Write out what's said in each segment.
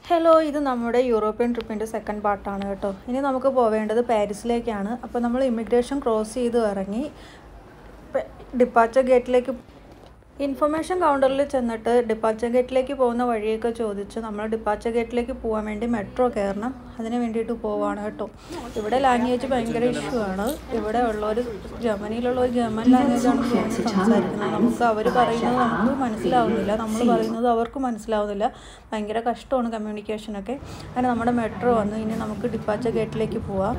Hello, ഇത് നമ്മുടെ European ട്രിപ്പിൻ്റെ second പാർട്ടാണ് കേട്ടോ. ഇനി നമുക്ക് പോവേണ്ടത് പാരീസിലേക്കാണ്. അപ്പോൾ നമ്മൾ ഇമിഗ്രേഷൻ ക്രോസ് ചെയ്ത് ഇറങ്ങി ഡിപ്പാച്ചർ ഗേറ്റിലേക്ക് ഇൻഫർമേഷൻ കൗണ്ടറിൽ ചെന്നിട്ട് ഡിപ്പാച്ചർ ഗേറ്റിലേക്ക് പോകുന്ന വഴിയൊക്കെ ചോദിച്ച് നമ്മൾ ഡിപ്പാച്ചർ ഗേറ്റിലേക്ക് പോകാൻ വേണ്ടി മെട്രോ കയറണം. അതിന് വേണ്ടിയിട്ട് പോവാണ് കേട്ടോ. ഇവിടെ ലാംഗ്വേജ് ഭയങ്കര ഇഷ്യൂ ആണ്. ഇവിടെ ഉള്ളവർ ജർമ്മനിയിലുള്ളവർ ജർമ്മൻ ലാംഗ്വേജാണ് സംസാരിക്കുന്നത്. നമുക്ക് അവർ പറയുന്നത് നമുക്ക് മനസ്സിലാവുന്നില്ല, നമ്മൾ പറയുന്നത് അവർക്ക് മനസ്സിലാവുന്നില്ല. ഭയങ്കര കഷ്ടമാണ് കമ്മ്യൂണിക്കേഷനൊക്കെ. അങ്ങനെ നമ്മുടെ മെട്രോ വന്നു. ഇനി നമുക്ക് ഡിപ്പാച്ചർ ഗേറ്റിലേക്ക് പോവാം.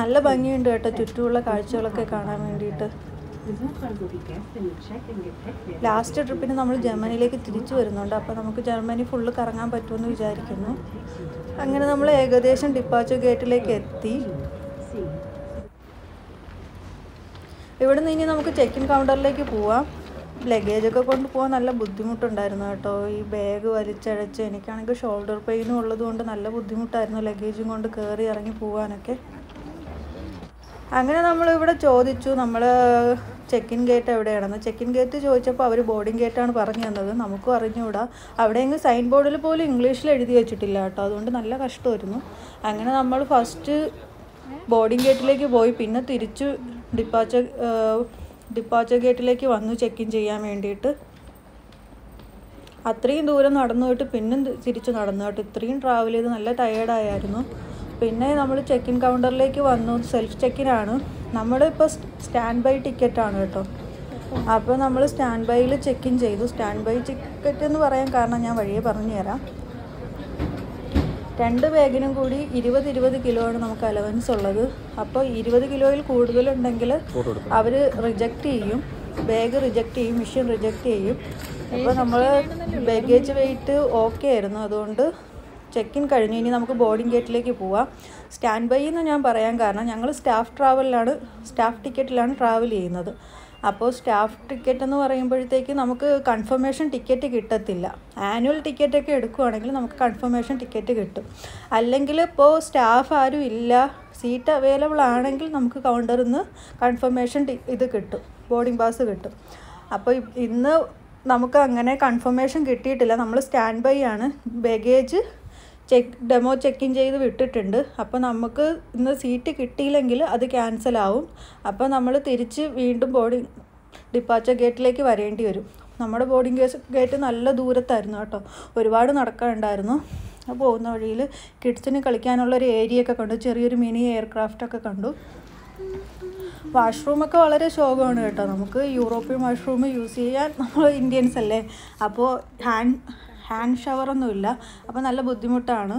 നല്ല ഭംഗിയുണ്ട് കേട്ടോ ചുറ്റുമുള്ള കാഴ്ചകളൊക്കെ കാണാൻ വേണ്ടിയിട്ട്. ലാസ്റ്റ് ട്രിപ്പിന് നമ്മൾ ജർമ്മനിയിലേക്ക് തിരിച്ചു വരുന്നുണ്ട്. അപ്പോൾ നമുക്ക് ജർമ്മനി ഫുള്ള് കറങ്ങാൻ പറ്റുമെന്ന് വിചാരിക്കുന്നു. അങ്ങനെ നമ്മൾ ഏകദേശം ഡിപ്പാച്ചർ ഗേറ്റിലേക്ക് എത്തി. ഇവിടെ നിന്ന് ഇനി നമുക്ക് ചെക്ക് ഇൻ കൗണ്ടറിലേക്ക് പോവാം. ലഗേജൊക്കെ കൊണ്ട് പോകാൻ നല്ല ബുദ്ധിമുട്ടുണ്ടായിരുന്നു കേട്ടോ. ഈ ബാഗ് വലിച്ചഴച്ച് എനിക്കാണെങ്കിൽ ഷോൾഡർ പെയിനും ഉള്ളതുകൊണ്ട് നല്ല ബുദ്ധിമുട്ടായിരുന്നു ലഗേജും കൊണ്ട് കയറി ഇറങ്ങി പോകാനൊക്കെ. അങ്ങനെ നമ്മളിവിടെ ചോദിച്ചു നമ്മൾ ചെക്ക് ഇൻ ഗേറ്റ് എവിടെയാണെന്ന്. ചെക്ക് ഇൻ ഗേറ്റ് ചോദിച്ചപ്പോൾ അവർ ബോർഡിംഗ് ഗേറ്റാണ് പറഞ്ഞു തന്നത്. നമുക്കും അറിഞ്ഞുകൂടാ. അവിടെയെങ്കിലും സൈൻ ബോർഡിൽ പോലും ഇംഗ്ലീഷിൽ എഴുതി വെച്ചിട്ടില്ല കേട്ടോ. അതുകൊണ്ട് നല്ല കഷ്ടമായിരുന്നു. അങ്ങനെ നമ്മൾ ഫസ്റ്റ് ബോർഡിംഗ് ഗേറ്റിലേക്ക് പോയി, പിന്നെ തിരിച്ച് ഡിപ്പാച്ചർ ഗേറ്റിലേക്ക് വന്നു ചെക്ക് ഇൻ ചെയ്യാൻ വേണ്ടിയിട്ട്. അത്രയും ദൂരം നടന്നു പോയിട്ട് പിന്നെ തിരിച്ച് നടന്നു കേട്ടോ. ഇത്രയും ട്രാവൽ ചെയ്ത് നല്ല ടയേർഡായിരുന്നു. പിന്നെ നമ്മൾ ചെക്ക് ഇൻ കൗണ്ടറിലേക്ക് വന്നു. സെൽഫ് ചെക്കിനാണ്. നമ്മളിപ്പോൾ സ്റ്റാൻഡ് ബൈ ടിക്കറ്റാണ് കേട്ടോ. അപ്പോൾ നമ്മൾ സ്റ്റാൻഡ് ബൈയിൽ ചെക്ക് ഇൻ ചെയ്തു. സ്റ്റാൻഡ് ബൈ ടിക്കറ്റ് എന്ന് പറയാൻ കാരണം ഞാൻ വഴിയെ പറഞ്ഞു തരാം. 2 ബാഗിനും കൂടി 20 കിലോ ആണ് നമുക്ക് അലവൻസ് ഉള്ളത്. അപ്പോൾ 20 കിലോയിൽ കൂടുതലുണ്ടെങ്കിൽ അവർ റിജക്റ്റ് ചെയ്യും. ബാഗ് റിജക്റ്റ് ചെയ്യും, മെഷീൻ റിജക്റ്റ് ചെയ്യും. അപ്പോൾ നമ്മൾ ബാഗേജ് വെയിറ്റ് ഓക്കെ ആയിരുന്നു. അതുകൊണ്ട് ചെക്ക് ഇൻ കഴിഞ്ഞ് ഇനി നമുക്ക് ബോർഡിംഗ് ഗേറ്റിലേക്ക് പോവാം. സ്റ്റാൻഡ് ബൈ എന്ന് ഞാൻ പറയാൻ കാരണം ഞങ്ങൾ സ്റ്റാഫ് ടിക്കറ്റിലാണ് ട്രാവൽ ചെയ്യുന്നത്. അപ്പോൾ സ്റ്റാഫ് ടിക്കറ്റ് എന്ന് പറയുമ്പോഴത്തേക്ക് നമുക്ക് കൺഫർമേഷൻ ടിക്കറ്റ് കിട്ടത്തില്ല. ആനുവൽ ടിക്കറ്റൊക്കെ എടുക്കുകയാണെങ്കിൽ നമുക്ക് കൺഫർമേഷൻ ടിക്കറ്റ് കിട്ടും. അല്ലെങ്കിൽ ഇപ്പോൾ സ്റ്റാഫ് ആരും ഇല്ല, സീറ്റ് അവൈലബിൾ ആണെങ്കിൽ നമുക്ക് കൗണ്ടറിൽ നിന്ന് കൺഫർമേഷൻ ഇത് കിട്ടും, ബോർഡിംഗ് പാസ് കിട്ടും. അപ്പോൾ ഇന്ന് നമുക്ക് അങ്ങനെ കൺഫർമേഷൻ കിട്ടിയിട്ടില്ല. നമ്മൾ സ്റ്റാൻഡ് ബൈ ആണ്. ബാഗേജ് ഡെമോ ചെക്ക് ഇൻ ചെയ്ത് വിട്ടിട്ടുണ്ട്. അപ്പോൾ നമുക്ക് ഇന്ന് സീറ്റ് കിട്ടിയില്ലെങ്കിൽ അത് ക്യാൻസലാവും. അപ്പോൾ നമ്മൾ തിരിച്ച് വീണ്ടും ഡിപ്പാച്ചർ ഗേറ്റിലേക്ക് വരേണ്ടി വരും. നമ്മുടെ ബോർഡിംഗ് ഗേറ്റ് നല്ല ദൂരത്തായിരുന്നു കേട്ടോ. ഒരുപാട് നടക്കാനുണ്ടായിരുന്നു. പോകുന്ന വഴിയിൽ കിഡ്സിന് കളിക്കാനുള്ളൊരു ഏരിയയൊക്കെ കണ്ടു. ചെറിയൊരു മിനി എയർക്രാഫ്റ്റൊക്കെ കണ്ടു. വാഷ്റൂമൊക്കെ വളരെ ശോകമാണ് കേട്ടോ. നമുക്ക് യൂറോപ്യൻ വാഷ്റൂം യൂസ് ചെയ്യാൻ നമ്മൾ ഇന്ത്യൻസ് അല്ലേ. അപ്പോൾ ഹാൻഡ് ഷവറൊന്നുമില്ല. അപ്പോൾ നല്ല ബുദ്ധിമുട്ടാണ്.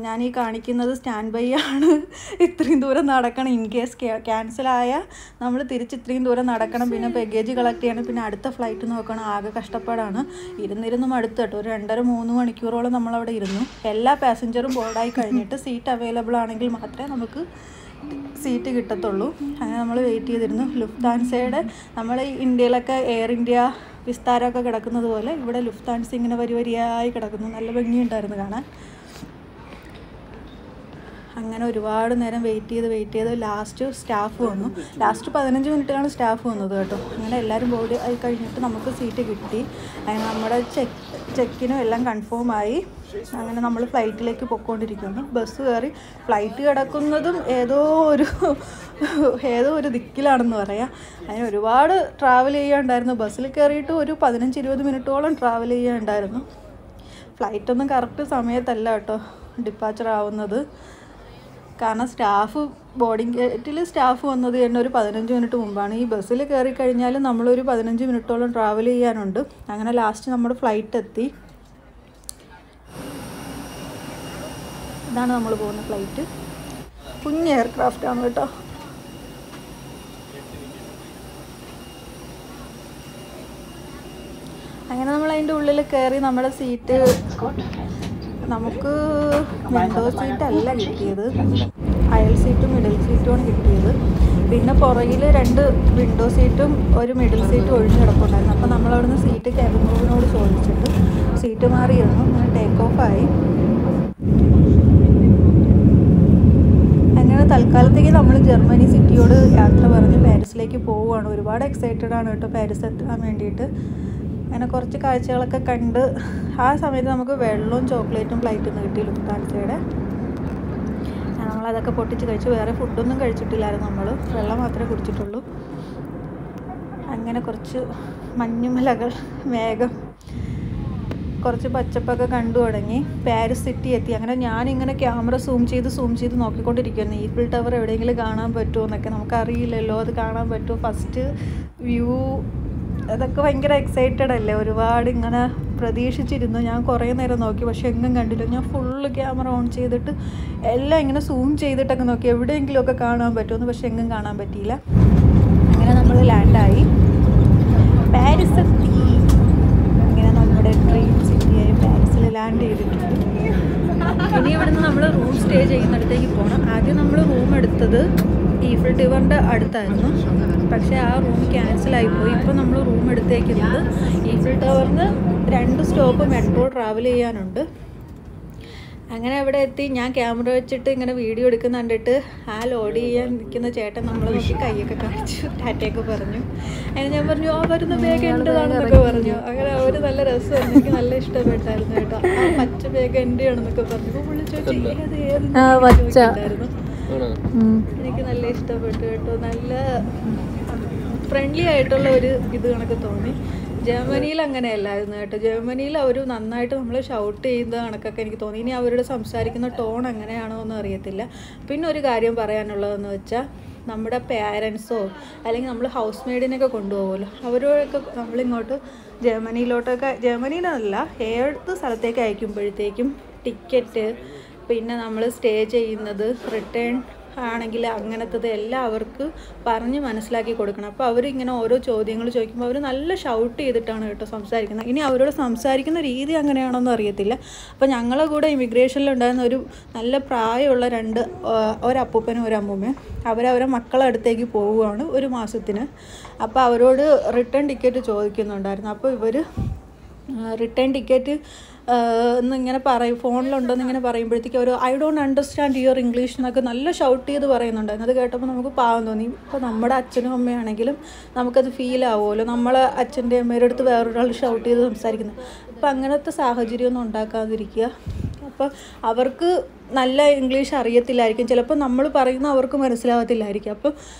ഞാൻ ഈ കാണിക്കുന്നത് സ്റ്റാൻഡ് ബൈ ആണ്. ഇത്രയും ദൂരം നടക്കണം. ഇൻ കേസ് ക്യാൻസലായാൽ നമ്മൾ തിരിച്ച് ഇത്രയും ദൂരം നടക്കണം. പിന്നെ ബാഗേജ് കളക്ട് ചെയ്യണം. പിന്നെ അടുത്ത ഫ്ലൈറ്റ് നോക്കണം. ആകെ കഷ്ടപ്പാടാണ്. ഇരുന്നിരുന്നും അടുത്ത് കേട്ടോ. ഒരു 2.5-3 മണിക്കൂറോളം നമ്മളവിടെ ഇരുന്നു. എല്ലാ പാസഞ്ചറും ബോർഡായി കഴിഞ്ഞിട്ട് സീറ്റ് അവൈലബിൾ ആണെങ്കിൽ മാത്രമേ നമുക്ക് സീറ്റ് കിട്ടത്തുള്ളൂ. അങ്ങനെ നമ്മൾ വെയിറ്റ് ചെയ്തിരുന്നു. ലുഫ്താൻസയുടെ നമ്മൾ ഇന്ത്യയിലൊക്കെ എയർ ഇന്ത്യ വിസ്താരമൊക്കെ കിടക്കുന്നത് പോലെ ഇവിടെ ലുഫ്താൻസ ഇങ്ങനെ വരിയായി കിടക്കുന്നു. നല്ല ഭംഗിയുണ്ടായിരുന്നു കാണാൻ. അങ്ങനെ ഒരുപാട് നേരം വെയിറ്റ് ചെയ്ത് ലാസ്റ്റ് സ്റ്റാഫ് വന്നു. ലാസ്റ്റ് 15 മിനിറ്റിലാണ് സ്റ്റാഫ് വന്നത് കേട്ടോ. അങ്ങനെ എല്ലാവരും ബോർഡ് ആയി കഴിഞ്ഞിട്ട് നമുക്ക് സീറ്റ് കിട്ടി. അങ്ങനെ നമ്മുടെ ചെക്കിനും എല്ലാം കൺഫേമായി. അങ്ങനെ നമ്മൾ ഫ്ലൈറ്റിലേക്ക് പൊയ്ക്കൊണ്ടിരിക്കുന്നു. ബസ് കയറി ഫ്ലൈറ്റ് കിടക്കുന്നതും ഏതോ ഒരു ദിക്കിലാണെന്ന് പറയാം. അങ്ങനെ ഒരുപാട് ട്രാവൽ ചെയ്യാനുണ്ടായിരുന്നു. ബസ്സിൽ കയറിയിട്ട് ഒരു 15-20 മിനിറ്റോളം ട്രാവൽ ചെയ്യാനുണ്ടായിരുന്നു. ഫ്ലൈറ്റൊന്നും കറക്റ്റ് സമയത്തല്ല കേട്ടോ ഡിപ്പാച്ചർ ആവുന്നത്. കാരണം ബോർഡിംഗ് ഗേറ്റിൽ സ്റ്റാഫ് വന്നത് തന്നെ ഒരു 15 മിനിറ്റ് മുമ്പാണ്. ഈ ബസ്സിൽ കയറി കഴിഞ്ഞാൽ നമ്മളൊരു 15 മിനിറ്റോളം ട്രാവൽ ചെയ്യാനുണ്ട്. അങ്ങനെ ലാസ്റ്റ് നമ്മുടെ ഫ്ലൈറ്റ് എത്തി. ഇതാണ് നമ്മൾ പോകുന്ന ഫ്ലൈറ്റ്. കുഞ്ഞ് എയർക്രാഫ്റ്റാണ് കേട്ടോ. അങ്ങനെ നമ്മൾ അതിൻ്റെ ഉള്ളിൽ കയറി നമ്മുടെ സീറ്റ് നമുക്ക് വിൻഡോ സീറ്റല്ല കിട്ടിയത്. അയൽ സീറ്റും മിഡിൽ സീറ്റുമാണ് കിട്ടിയത്. പിന്നെ പുറകിൽ 2 വിൻഡോ സീറ്റും ഒരു മിഡിൽ സീറ്റും ഒഴിഞ്ഞ് കിടപ്പുണ്ടായിരുന്നു. അപ്പോൾ നമ്മളവിടുന്ന് സീറ്റ് ക്യാബിൻ ക്രൂവിനോട് ചോദിച്ചിട്ട് സീറ്റ് മാറിയിരുന്നു. അങ്ങനെ ടേക്ക് ഓഫായി. അങ്ങനെ തൽക്കാലത്തേക്ക് നമ്മൾ ജർമ്മനി സിറ്റിയോട് യാത്ര പറഞ്ഞ് പാരീസിലേക്ക് പോവുകയാണ്. ഒരുപാട് എക്സൈറ്റഡ് ആണ് കേട്ടോ പാരീസ് എത്താൻ വേണ്ടിയിട്ട്. അങ്ങനെ കുറച്ച് കാഴ്ചകളൊക്കെ കണ്ട് ആ സമയത്ത് നമുക്ക് വെള്ളവും ചോക്ലേറ്റും ഫ്ലൈറ്റിൽ നിന്ന് കിട്ടി ലുഫ്താൻസയുടെ. നമ്മളതൊക്കെ പൊട്ടിച്ച് കഴിച്ചു. വേറെ ഫുഡൊന്നും കഴിച്ചിട്ടില്ലായിരുന്നു, നമ്മൾ വെള്ളം മാത്രമേ കുടിച്ചിട്ടുള്ളൂ. അങ്ങനെ കുറച്ച് മഞ്ഞുമലകൾ, മേഘം, കുറച്ച് പച്ചപ്പൊക്കെ കണ്ടു തുടങ്ങി. പാരീസ് സിറ്റി എത്തി. അങ്ങനെ ഞാനിങ്ങനെ ക്യാമറ സൂം ചെയ്ത് നോക്കിക്കൊണ്ടിരിക്കുന്നു ഈഫിൽ ടവർ എവിടെയെങ്കിലും കാണാൻ പറ്റുമോ എന്നൊക്കെ. നമുക്കറിയില്ലല്ലോ അത് കാണാൻ പറ്റുമോ, ഫസ്റ്റ് വ്യൂ, അതൊക്കെ ഭയങ്കര എക്സൈറ്റഡ് അല്ലേ, ഒരുപാട് ഇങ്ങനെ പ്രതീക്ഷിച്ചിരുന്നു. ഞാൻ കുറേ നേരം നോക്കി, പക്ഷെ എങ്ങും കണ്ടില്ല. ഞാൻ ഫുള്ള് ക്യാമറ ഓൺ ചെയ്തിട്ട് എല്ലാം ഇങ്ങനെ സൂം ചെയ്തിട്ടൊക്കെ നോക്കി എവിടെയെങ്കിലുമൊക്കെ കാണാൻ പറ്റുമെന്ന്, പക്ഷെ എങ്ങും കാണാൻ പറ്റിയില്ല. അങ്ങനെ നമ്മൾ ലാൻഡായി, പാരീസ് എത്തി. അങ്ങനെ നമ്മുടെ ഡ്രീം സിറ്റിയായി പാരീസിൽ ലാൻഡ് ചെയ്തിട്ടുണ്ട്. ഇനി ഇവിടുന്ന് നമ്മൾ റൂം സ്റ്റേ ചെയ്യുന്നിടത്തേക്ക് പോകണം. ആദ്യം നമ്മൾ റൂം എടുത്തത് ഈഫിൽ ടവറിൻ്റെ അടുത്തായിരുന്നു, പക്ഷേ ആ റൂം ക്യാൻസലായിപ്പോയി. ഇപ്പോൾ നമ്മൾ റൂം എടുത്തേക്കുന്നത് ഈഫിൽ ടവറിന് 2 സ്റ്റോപ്പ് മെട്രോ ട്രാവൽ ചെയ്യാനുണ്ട്. അങ്ങനെ അവിടെ എത്തി. ഞാൻ ക്യാമറ വെച്ചിട്ട് ഇങ്ങനെ വീഡിയോ എടുക്കുന്ന കണ്ടിട്ട് ആ ലോഡ് ചെയ്യാൻ നിൽക്കുന്ന ചേട്ടൻ നമ്മൾ നോക്കി കൈയൊക്കെ കാണിച്ചു, ടാറ്റയൊക്കെ പറഞ്ഞു. അങ്ങനെ ഞാൻ പറഞ്ഞു വരുന്ന ബാഗ് എൻ്റെതാണെന്നൊക്കെ പറഞ്ഞു. അങ്ങനെ അവർ നല്ല രസമായിരുന്നു, എനിക്ക് നല്ല ഇഷ്ടപ്പെട്ടായിരുന്നു കേട്ടോ. ആ പച്ച ബാഗ് എൻ്റെയാണെന്നൊക്കെ പറഞ്ഞു. അപ്പോൾ പുള്ളി ചോദിച്ചു ഏതായിരുന്നു. എനിക്ക് നല്ല ഇഷ്ടപ്പെട്ടു കേട്ടോ. നല്ല ഫ്രണ്ട്ലി ആയിട്ടുള്ള ഒരു ഇത് കണക്ക് തോന്നി. ജർമ്മനിയിൽ അങ്ങനെയല്ലായിരുന്നു കേട്ടോ. ജർമ്മനിയിൽ അവർ നന്നായിട്ട് നമ്മൾ ഷൗട്ട് ചെയ്യുന്ന കണക്കൊക്കെ എനിക്ക് തോന്നി. ഇനി അവരുടെ സംസാരിക്കുന്ന ടോൺ എങ്ങനെയാണോ എന്ന് അറിയത്തില്ല. പിന്നെ ഒരു കാര്യം പറയാനുള്ളതെന്ന് വെച്ചാൽ, നമ്മുടെ പേരൻസോ അല്ലെങ്കിൽ നമ്മൾ ഹൗസ് മെയ്ഡിനൊക്കെ കൊണ്ടുപോകുമല്ലോ, അവരോടൊക്കെ നമ്മളിങ്ങോട്ട് ജർമ്മനിയിലല്ല ഏത് സ്ഥലത്തേക്ക് അയക്കുമ്പോഴത്തേക്കും ടിക്കറ്റ്, പിന്നെ നമ്മൾ സ്റ്റേ ചെയ്യുന്നത്, റിട്ടേൺ ആണെങ്കിൽ അങ്ങനത്തത് എല്ലാം അവർക്ക് പറഞ്ഞ് മനസ്സിലാക്കി കൊടുക്കണം. അപ്പോൾ അവരിങ്ങനെ ഓരോ ചോദ്യങ്ങൾ ചോദിക്കുമ്പോൾ അവർ നല്ല ഷൗട്ട് ചെയ്തിട്ടാണ് കേട്ടോ സംസാരിക്കുന്നത്. ഇനി അവരോട് സംസാരിക്കുന്ന രീതി അങ്ങനെയാണോന്ന് അറിയത്തില്ല. അപ്പോൾ ഞങ്ങളെ കൂടെ ഇമിഗ്രേഷനിലുണ്ടായിരുന്ന ഒരു നല്ല പ്രായമുള്ള ഒരപ്പൂപ്പനും ഒരു അമ്മൂമ്മയും അവരവരെ മക്കളെ അടുത്തേക്ക് പോവുകയാണ് 1 മാസത്തിന്. അപ്പോൾ അവരോട് റിട്ടേൺ ടിക്കറ്റ് ചോദിക്കുന്നുണ്ടായിരുന്നു. അപ്പോൾ ഇവർ റിട്ടേൺ ടിക്കറ്റ് എന്നിങ്ങനെ പറയും, ഫോണിലുണ്ടെന്ന് ഇങ്ങനെ പറയുമ്പോഴത്തേക്കും അവർ I don't understand your English എന്നൊക്കെ നല്ല ഷൗട്ട് ചെയ്ത് പറയുന്നുണ്ടായിരുന്നു. അത് കേട്ടപ്പോൾ നമുക്ക് പാവം തോന്നി. ഇപ്പോൾ നമ്മുടെ അച്ഛനും അമ്മയാണെങ്കിലും നമുക്കത് ഫീൽ ആവുമല്ലോ, നമ്മളെ അച്ഛൻ്റെ അമ്മയുടെ അടുത്ത് വേറൊരാൾ ഷൗട്ട് ചെയ്ത് സംസാരിക്കുന്നത്. അപ്പോൾ അങ്ങനത്തെ സാഹചര്യമൊന്നും ഉണ്ടാക്കാതിരിക്കുക. അപ്പോൾ അവർക്ക് നല്ല ഇംഗ്ലീഷ് അറിയത്തില്ലായിരിക്കും, ചിലപ്പോൾ നമ്മൾ പറയുന്ന അവർക്ക് മനസ്സിലാകത്തില്ലായിരിക്കും. അപ്പോൾ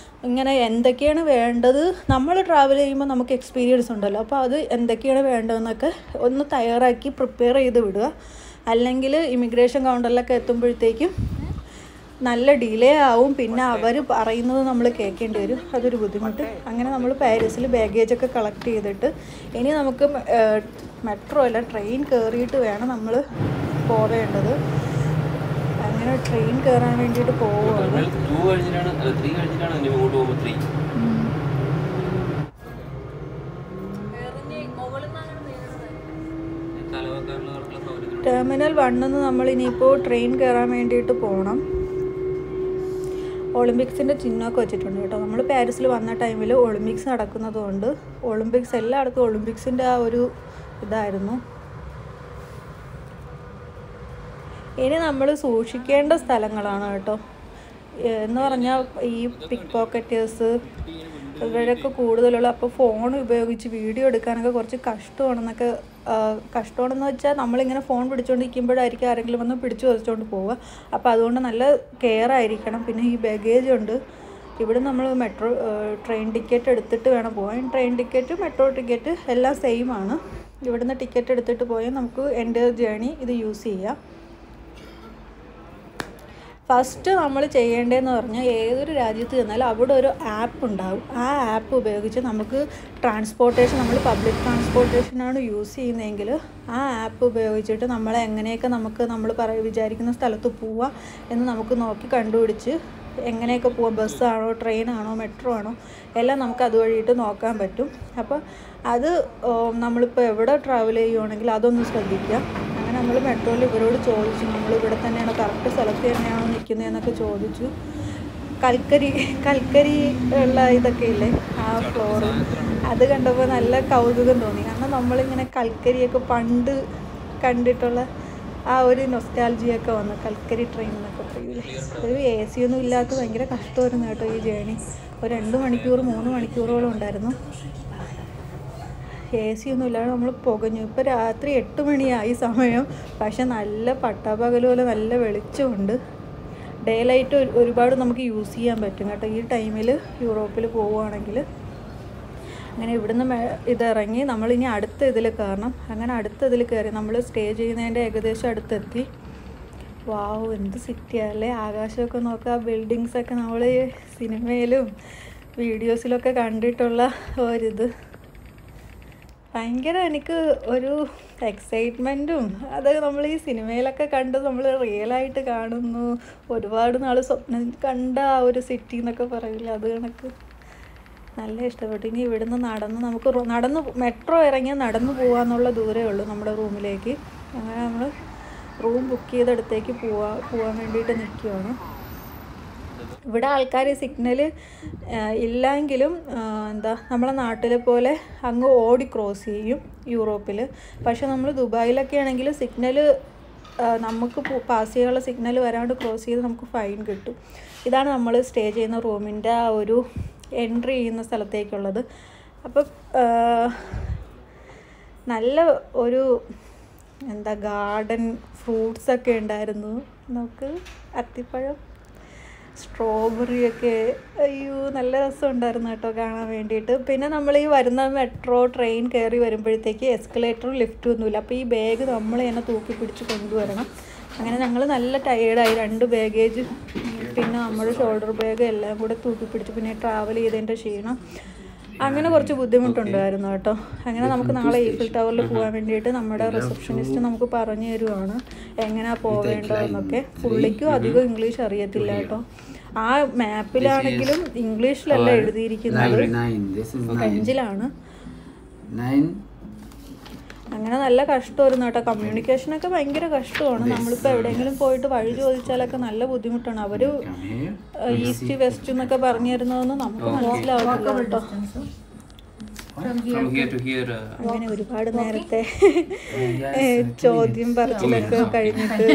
ഇങ്ങനെ എന്തൊക്കെയാണ് വേണ്ടത്, നമ്മൾ ട്രാവൽ ചെയ്യുമ്പോൾ നമുക്ക് എക്സ്പീരിയൻസ് ഉണ്ടല്ലോ, അപ്പോൾ അത് എന്തൊക്കെയാണ് വേണ്ടതെന്നൊക്കെ ഒന്ന് തയ്യാറാക്കി പ്രിപ്പയർ ചെയ്ത് വിടുക. അല്ലെങ്കിൽ ഇമിഗ്രേഷൻ കൗണ്ടറിലൊക്കെ എത്തുമ്പോഴത്തേക്കും നല്ല ഡിലേ ആവും, പിന്നെ അവർ പറയുന്നത് നമ്മൾ കേൾക്കേണ്ടി വരും, അതൊരു ബുദ്ധിമുട്ട്. അങ്ങനെ നമ്മൾ പാരീസിൽ ബാഗേജൊക്കെ കളക്ട് ചെയ്തിട്ട് ഇനി നമുക്ക് മെട്രോ അല്ല ട്രെയിൻ കയറിയിട്ട് വേണം നമ്മൾ പോവേണ്ടത്. അങ്ങനെ ട്രെയിൻ കയറാൻ വേണ്ടിയിട്ട് പോവുകയാണ്. ടെർമിനൽ 1 നമ്മൾ ഇനിയിപ്പോൾ ട്രെയിൻ കയറാൻ വേണ്ടിയിട്ട് പോകണം. ഒളിമ്പിക്സിൻ്റെ ചിഹ്നമൊക്കെ വെച്ചിട്ടുണ്ട് കേട്ടോ. നമ്മൾ പാരീസിൽ വന്ന ടൈമിൽ ഒളിമ്പിക്സ് നടക്കുന്നതുകൊണ്ട് ഒളിമ്പിക്സ് എല്ലായിടത്തും ഒളിമ്പിക്സിൻ്റെ ആ ഒരു ഇതായിരുന്നു. ഇനി നമ്മൾ സൂക്ഷിക്കേണ്ട സ്ഥലങ്ങളാണ് കേട്ടോ. എന്ന് പറഞ്ഞാൽ ഈ പിക്ക് പോക്കറ്റേഴ്സ് ഇവരൊക്കെ കൂടുതലുള്ള, അപ്പോൾ ഫോൺ ഉപയോഗിച്ച് വീഡിയോ എടുക്കാനൊക്കെ കുറച്ച് കഷ്ടമാണെന്ന് വെച്ചാൽ നമ്മളിങ്ങനെ ഫോൺ പിടിച്ചുകൊണ്ടിരിക്കുമ്പോഴായിരിക്കും ആരെങ്കിലും വന്ന് പിടിച്ചു വരച്ചുകൊണ്ട് പോവുക. അപ്പോൾ അതുകൊണ്ട് നല്ല കെയർ ആയിരിക്കണം. പിന്നെ ഈ ബാഗേജ് ഉണ്ട്. ഇവിടെ നമ്മൾ ട്രെയിൻ ടിക്കറ്റ് എടുത്തിട്ട് വേണം പോകാൻ. ട്രെയിൻ ടിക്കറ്റ് മെട്രോ ടിക്കറ്റ് എല്ലാം സെയിം ആണ്. ഇവിടുന്ന് ടിക്കറ്റ് എടുത്തിട്ട് പോയാൽ നമുക്ക് എൻ്റെ ജേണി ഇത് യൂസ് ചെയ്യാം. ഫസ്റ്റ് നമ്മൾ ചെയ്യേണ്ടതെന്ന് പറഞ്ഞാൽ ഏതൊരു രാജ്യത്ത് ചെന്നാലും അവിടെ ഒരു ആപ്പ് ഉണ്ടാകും. ആ ആപ്പ് ഉപയോഗിച്ച് നമുക്ക് ട്രാൻസ്പോർട്ടേഷൻ, നമ്മൾ പബ്ലിക് ട്രാൻസ്പോർട്ടേഷനാണ് യൂസ് ചെയ്യുന്നതെങ്കിൽ ആ ആപ്പ് ഉപയോഗിച്ചിട്ട് നമ്മളെ എങ്ങനെയൊക്കെ നമ്മൾ വിചാരിക്കുന്ന സ്ഥലത്ത് പോവാം എന്ന് നമുക്ക് നോക്കി കണ്ടുപിടിച്ച് എങ്ങനെയൊക്കെ പോവാം, ബസ്സാണോ ട്രെയിനാണോ മെട്രോ ആണോ എല്ലാം നമുക്ക് അതുവഴിയിട്ട് നോക്കാൻ പറ്റും. അപ്പോൾ അത് നമ്മളിപ്പോൾ എവിടെ ട്രാവൽ ചെയ്യുകയാണെങ്കിൽ അതൊന്ന് ശ്രദ്ധിക്കുക. അങ്ങനെ നമ്മൾ മെട്രോയിൽ ഇവരോട് ചോദിച്ചു, നമ്മൾ ഇവിടെ തന്നെയാണോ കറക്റ്റ് സ്ഥലത്ത് തന്നെയാണോ നിൽക്കുന്നതെന്നൊക്കെ ചോദിച്ചു. കൽക്കരി ഉള്ള ഇതൊക്കെ ഇല്ലേ ആ ഫ്ലോറ്, അത് കണ്ടപ്പോൾ നല്ല കൗതുകം തോന്നി. കാരണം നമ്മളിങ്ങനെ കൽക്കരിയൊക്കെ പണ്ട് കണ്ടിട്ടുള്ള ആ ഒരു നൊസ്റ്റാൾജിയൊക്കെ വന്നു. കൽക്കരി ട്രെയിൻ എന്നൊക്കെ പറയൂലേ. ഒരു AC ഒന്നും ഇല്ലാത്ത ഭയങ്കര കഷ്ടമായിരുന്നു കേട്ടോ ഈ ജേണി. ഒരു 2 മണിക്കൂർ 3 മണിക്കൂറോളം ഉണ്ടായിരുന്നു. AC ഒന്നും ഇല്ലാതെ നമ്മൾ പുകഞ്ഞു. ഇപ്പോൾ രാത്രി 8 മണിയായി സമയം, പക്ഷെ നല്ല പട്ടാപ്പകൽ പോലെ നല്ല വെളിച്ചമുണ്ട്. ഡേ ലൈറ്റ് ഒരുപാട് നമുക്ക് യൂസ് ചെയ്യാൻ പറ്റും കേട്ടോ ഈ ടൈമിൽ യൂറോപ്പിൽ പോവുകയാണെങ്കിൽ. അങ്ങനെ ഇവിടുന്ന് ഇതിറങ്ങി നമ്മളിനി അടുത്ത ഇതിൽ കയറണം. അങ്ങനെ അടുത്ത ഇതിൽ കയറി നമ്മൾ സ്റ്റേ ചെയ്യുന്നതിൻ്റെ ഏകദേശം അടുത്തെത്തി. വാവ്, എന്ത് സിറ്റിയല്ലേ! ആകാശമൊക്കെ നോക്കുക, ബിൽഡിങ്സൊക്കെ നമ്മൾ സിനിമയിലും വീഡിയോസിലൊക്കെ കണ്ടിട്ടുള്ള ഒരിത്. ഭയങ്കര എനിക്ക് ഒരു എക്സൈറ്റ്മെൻറ്റും, അത് നമ്മൾ ഈ സിനിമയിലൊക്കെ കണ്ട് നമ്മൾ റിയലായിട്ട് കാണുന്നു. ഒരുപാട് നാൾ സ്വപ്നം കണ്ട ആ ഒരു സിറ്റി എന്നൊക്കെ പറയില്ല, അത് കണക്ക് നല്ല ഇഷ്ടപ്പെട്ടു. ഇനി ഇവിടുന്ന് നടന്ന് മെട്രോ ഇറങ്ങിയാൽ നടന്നു പോകാമെന്നുള്ള ദൂരമേ ഉള്ളൂ നമ്മുടെ റൂമിലേക്ക്. അങ്ങനെ നമ്മൾ റൂം ബുക്ക് ചെയ്തെടുത്തേക്ക് പോകാൻ വേണ്ടിയിട്ട് നിൽക്കുകയാണ്. ഇവിടെ ആൾക്കാർ സിഗ്നൽ ഇല്ലെങ്കിലും നമ്മളെ നാട്ടിലെ പോലെ അങ്ങ് ഓടി ക്രോസ് ചെയ്യും യൂറോപ്പിൽ. പക്ഷെ നമ്മൾ ദുബായിലൊക്കെ ആണെങ്കിൽ സിഗ്നൽ നമുക്ക് പാസ് ചെയ്യാനുള്ള സിഗ്നൽ വരാണ്ട് ക്രോസ് ചെയ്ത് നമുക്ക് ഫൈൻ കിട്ടും. ഇതാണ് നമ്മൾ സ്റ്റേ ചെയ്യുന്ന റൂമിൻ്റെ ആ ഒരു എൻട്രി ചെയ്യുന്ന സ്ഥലത്തേക്കുള്ളത്. അപ്പം നല്ല ഒരു ഗാർഡൻ, ഫ്രൂട്ട്സൊക്കെ ഉണ്ടായിരുന്നു. നമുക്ക് അത്തിപ്പഴം, സ്ട്രോബെറിയൊക്കെ, അയ്യോ നല്ല രസമുണ്ടായിരുന്നു കേട്ടോ കാണാൻ വേണ്ടിയിട്ട്. പിന്നെ നമ്മൾ ഈ വരുന്ന മെട്രോ ട്രെയിൻ കയറി വരുമ്പോഴത്തേക്ക് എസ്കലേറ്ററും ലിഫ്റ്റും ഒന്നുമില്ല. അപ്പോൾ ഈ ബാഗ് നമ്മൾ തന്നെ തൂക്കി പിടിച്ച് കൊണ്ടുവരണം. അങ്ങനെ ഞങ്ങൾ നല്ല ടയേർഡായി. 2 ബാഗേജ് പിന്നെ നമ്മുടെ ഷോൾഡർ ബാഗ് എല്ലാം കൂടെ തൂക്കി പിടിച്ച്, പിന്നെ ട്രാവൽ ചെയ്തതിൻ്റെ ക്ഷീണം, അങ്ങനെ കുറച്ച് ബുദ്ധിമുട്ടുണ്ടായിരുന്നു കേട്ടോ. അങ്ങനെ നമുക്ക് നാളെ ഈഫിൽ ടവറിൽ പോകാൻ വേണ്ടിയിട്ട് നമ്മുടെ റിസപ്ഷനിസ്റ്റ് നമുക്ക് പറഞ്ഞു തരുവാണ് എങ്ങനെയാണ് പോവേണ്ടതെന്നൊക്കെ. പുള്ളിക്കും അധികം ഇംഗ്ലീഷ് അറിയത്തില്ല കേട്ടോ. ആ മാപ്പിലാണെങ്കിലും ഇംഗ്ലീഷിലല്ല എഴുതിയിരിക്കുന്നത്, ഫ്രഞ്ചിലാണ്. അങ്ങനെ നല്ല കഷ്ടമായിരുന്നു കേട്ടോ. കമ്മ്യൂണിക്കേഷനൊക്കെ ഭയങ്കര കഷ്ടമാണ്. നമ്മളിപ്പോൾ എവിടെയെങ്കിലും പോയിട്ട് വഴി ചോദിച്ചാലൊക്കെ നല്ല ബുദ്ധിമുട്ടാണ്. അവർ ഈസ്റ്റ് വെസ്റ്റ് എന്നൊക്കെ പറഞ്ഞു തരുന്നതൊന്നും നമുക്ക് മനസ്സിലാവുന്നില്ല കേട്ടോ. അങ്ങനെ ഒരുപാട് നേരത്തെ ചോദ്യം പറച്ചിലൊക്കെ കഴിഞ്ഞിട്ട്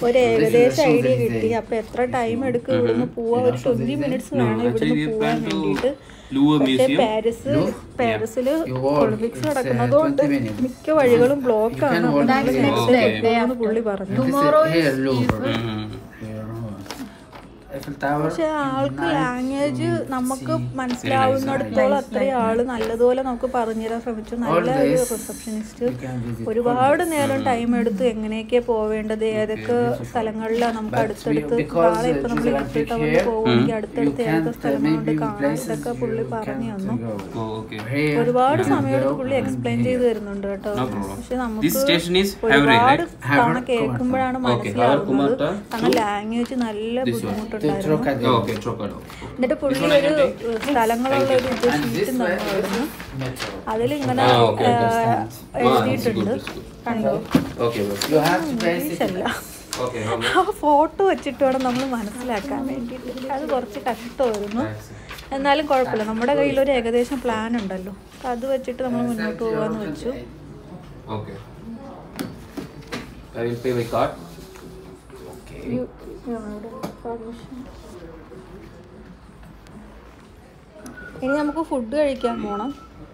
ഒരു ഏകദേശം ഐഡിയ കിട്ടി. അപ്പം എത്ര ടൈം എടുക്കും ഇവിടുന്ന് പോവാൻ? ഒരു 20 മിനിറ്റ്സ് വേണം ഇവിടുന്ന് പോകാൻ വേണ്ടിയിട്ട്. പക്ഷേ പാരീസിൽ ഒളിമ്പിക്സ് നടക്കുന്നതുകൊണ്ട് മിക്ക വഴികളും ബ്ലോക്കാണ്. പുള്ളി പറഞ്ഞു. പക്ഷെ ആൾക്ക് ലാംഗ്വേജ് നമുക്ക് മനസ്സിലാവുന്നിടത്തോളം അത്രയും ആള് നല്ലതുപോലെ നമുക്ക് പറഞ്ഞുതരാൻ ശ്രമിച്ചു. നല്ല ഒരു റിസപ്ഷനിസ്റ്റ്. ഒരുപാട് നേരം ടൈം എടുത്ത് എങ്ങനെയൊക്കെ പോവേണ്ടത്, ഏതൊക്കെ സ്ഥലങ്ങളിലാണ് നമുക്ക് അടുത്തടുത്ത്, നാളെ ഇപ്പൊ നമ്മൾ ഈഫിൽ ടവറിൽ പോകുമെങ്കിൽ അടുത്തടുത്ത് ഏതൊക്കെ സ്ഥലങ്ങളുണ്ട് കാണാൻ, ഇതൊക്കെ പുള്ളി പറഞ്ഞു തന്നു. ഒരുപാട് സമയത്ത് പുള്ളി എക്സ്പ്ലെയിൻ ചെയ്ത് തരുന്നുണ്ട് കേട്ടോ. പക്ഷെ നമുക്ക് ഒരുപാട് തവണ കേൾക്കുമ്പോഴാണ് മനസ്സിലാവുന്നത്. കാരണം ലാംഗ്വേജ് നല്ല ബുദ്ധിമുട്ടുണ്ട്. എന്നിട്ട് പുള്ളി ഒരു സ്ഥലങ്ങളുള്ള ഒരു ഷീറ്റ് തന്നായിരുന്നു. അതിലിങ്ങനെ എഴുതിയിട്ടുണ്ട്, കണ്ടോ? ഇംഗ്ലീഷല്ല, ആ ഫോട്ടോ വെച്ചിട്ട് വേണം നമ്മൾ മനസ്സിലാക്കാൻ വേണ്ടിയിട്ട്. അത് കുറച്ച് കഷ്ടമായിരുന്നു. എന്നാലും കുഴപ്പമില്ല, നമ്മുടെ കയ്യിലൊരു ഏകദേശം പ്ലാൻ ഉണ്ടല്ലോ, അത് വെച്ചിട്ട് നമ്മൾ മുന്നോട്ട് പോകാമെന്ന് വെച്ചു. ഇനി നമുക്ക് ഫുഡ് കഴിക്കാൻ പോകണം.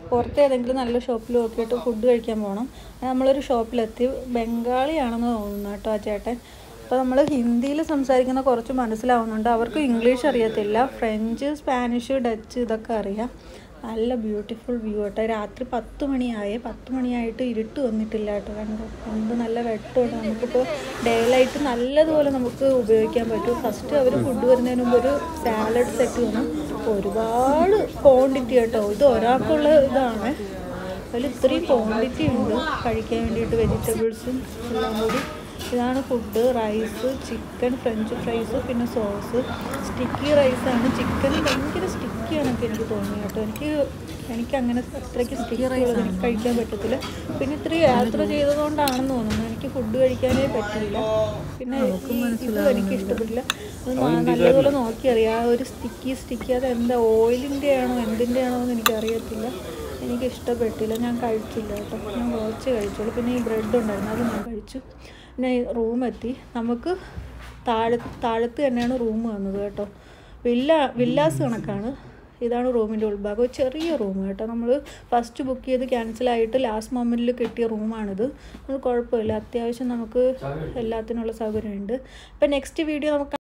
പുറത്ത് ഏതെങ്കിലും നല്ല ഷോപ്പിൽ നോക്കിയിട്ട് ഫുഡ് കഴിക്കാൻ പോകണം. നമ്മളൊരു ഷോപ്പിലെത്തി. ബംഗാളിയാണെന്ന് തോന്നുന്നു കേട്ടോ ആ ചേട്ടൻ. അപ്പോൾ നമ്മൾ ഹിന്ദിയിൽ സംസാരിക്കുന്ന കുറച്ച് മനസ്സിലാവുന്നുണ്ട്. അവർക്ക് ഇംഗ്ലീഷ് അറിയത്തില്ല. ഫ്രഞ്ച്, സ്പാനിഷ്, ഡച്ച് ഇതൊക്കെ അറിയാം. നല്ല ബ്യൂട്ടിഫുൾ വ്യൂ കേട്ടോ. രാത്രി 10 മണിയായി. 10 മണിയായിട്ട് ഇരുട്ട് വന്നിട്ടില്ല കേട്ടോ. കണ്ടോ എന്ത് നല്ല വെട്ടമുണ്ട്. നമുക്കിപ്പോൾ ഡേ ലൈറ്റ് നല്ലതുപോലെ നമുക്ക് ഉപയോഗിക്കാൻ പറ്റും. ഫസ്റ്റ് അവർ ഫുഡ് വരുന്നതിന് മുമ്പ് ഒരു സാലഡ് സെറ്റ് വേണം. ഒരുപാട് ക്വാണ്ടിറ്റി കേട്ടോ. ഇത് ഒരാൾക്കുള്ള ഇതാണ്. അതിൽ ഇത്രയും ക്വാണ്ടിറ്റി ഉണ്ട് കഴിക്കാൻ വേണ്ടിയിട്ട്. വെജിറ്റബിൾസും എല്ലാം കൂടി. ഇതാണ് food. Rice, chicken, french fries, പിന്നെ സോസ്. സ്റ്റിക്കി റൈസാണ്. ചിക്കൻ ഭയങ്കര സ്റ്റിക്കിയാണൊക്കെ എനിക്ക് തോന്നി കേട്ടോ. എനിക്കങ്ങനെ അത്രയ്ക്ക് സ്റ്റിക്കി റൈസ് എനിക്ക് കഴിക്കാൻ പറ്റത്തില്ല. പിന്നെ ഇത്രയും യാത്ര ചെയ്തതുകൊണ്ടാണെന്ന് തോന്നുന്നു എനിക്ക് ഫുഡ് കഴിക്കാനേ പറ്റില്ല. പിന്നെ ഇത് എനിക്ക് ഇഷ്ടപ്പെട്ടില്ല. അത് നല്ലതുപോലെ നോക്കിയറിയാം. ആ ഒരു സ്റ്റിക്കി അത് എന്താ ഓയിലിൻ്റെ ആണോ എന്തിൻ്റെ ആണോ എന്ന് എനിക്കറിയത്തില്ല. എനിക്കിഷ്ടപ്പെട്ടില്ല. ഞാൻ കഴിച്ചില്ല കേട്ടോ. ഞാൻ കുറച്ച് കഴിച്ചോളൂ. പിന്നെ ഈ ബ്രെഡ് ഉണ്ടായിരുന്നു, അത് ഞാൻ കഴിച്ചു. പിന്നെ റൂമെത്തി. നമുക്ക് താഴത്ത് തന്നെയാണ് റൂം വന്നത് കേട്ടോ. വില്ലാസ് കണക്കാണ്. ഇതാണ് റൂമിൻ്റെ ഉൾഭാഗം. ചെറിയ റൂം കേട്ടോ. നമ്മൾ ഫസ്റ്റ് ബുക്ക് ചെയ്ത് ക്യാൻസലായിട്ട് ലാസ്റ്റ് മൊമെൻറ്റിൽ കിട്ടിയ റൂമാണിത്. അത് കുഴപ്പമില്ല, അത്യാവശ്യം നമുക്ക് എല്ലാത്തിനുള്ള സൗകര്യമുണ്ട്. അപ്പോൾ നെക്സ്റ്റ് വീഡിയോ നമുക്ക്